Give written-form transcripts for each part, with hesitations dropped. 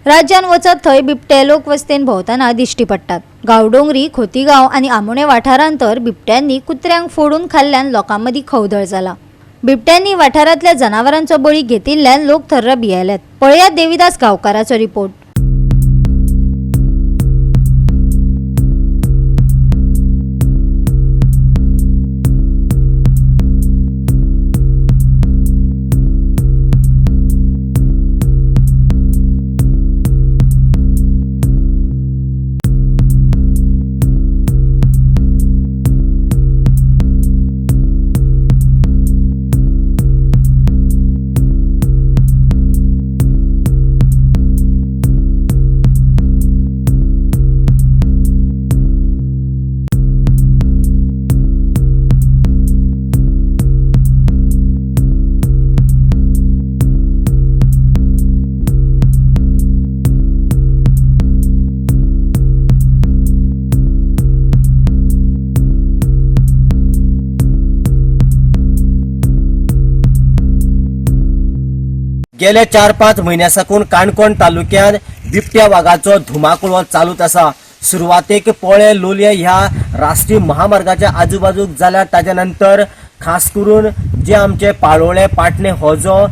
राज्यान वचत थंय बिबटे लोकवस्तेन भोंवतना दिश्टी पडटात। गांवडोंगरी, खोतीगांव आणि आमोणे वाठारांत तर बिबट्यांनी कुत्र्यांक फोडून खाल्ल्यान लोकांमदीं खवदळ जाला। बिबट्यांनी वाठारांतल्या जनावरांचो बळी घेतिल्ल्यान लोक थर्र भियेल्यात। पळयात देविदास गांवकाराचो रिपोर्ट। गेल्या 4-5 म्हयन्या साकून काणकोण तालुक्यात बिबट्या वाघाचो धुमाकूळ चालूच आसा। सुरवातेक पोळे लोलये ह्या राष्ट्रीय महामार्गाच्या आजूबाजूक जाल्यार ताच्या नंतर खास करून जे आमचे पाळोळे पाटणे हो जो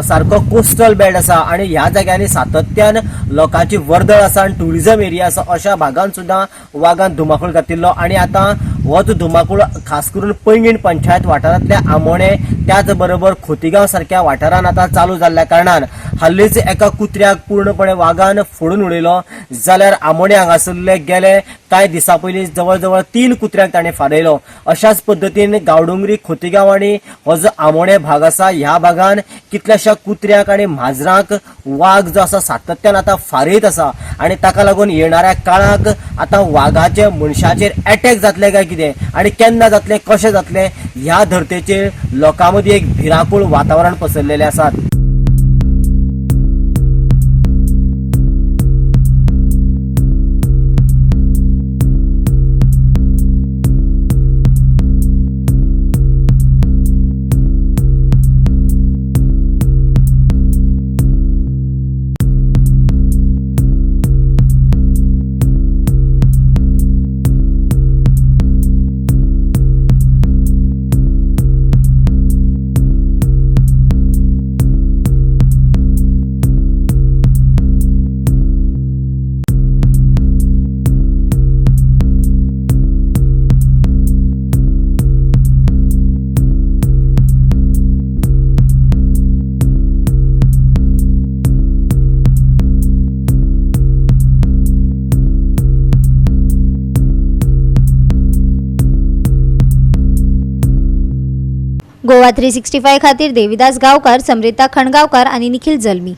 सारको कोस्टल बेल्ट आसा आणि ह्या जाग्यांनी सातत्यान लोकांची वर्दळ आसा आणि टुरिझम एरिया आसा अशा भागांत सुद्दां वाघान धुमाकूळ घातिल्लो। आणि आतां होच धुमाकूळ खास करून पैंगीण पंचायत वाठारांतल्या आमोणे त्याच बरोबर खोतीगांव सारख्या वाठारांत आतां चालू जाल्ल्या कारणान हाल्लीच एका कुत्र्याक पूर्णपणे वाघान फोडून उडयलो। जाल्यार आमोणे हांगासरले गेले कांय दिसां पयलीं जवळ जवळ 3 कुत्र्यांक ताणें फारयलो। अशाच पद्दतीन गांवडोंगरी, खोतीगांव आणि हो जो आमोणे भाग आसा ह्या भागान कितल्याशा कुत्र्याक आणि माजरांक वाघ जो आसा सातत्यान आतां फारयत आसा आणि ताका लागून येणाऱ्या काळाक आतां वाघाचे मनशाचेर अटॅक जातले काय कितें आणि केन्ना जातले कशें जातले ह्या धर्तेचेर लोकां मदीं एक भिरांकूळ वातावरण पसरलेलें आसा। गोवा 365 खातीर देविदास गांवकार, समृता खणगांवकार आणि निखिल जल्मी।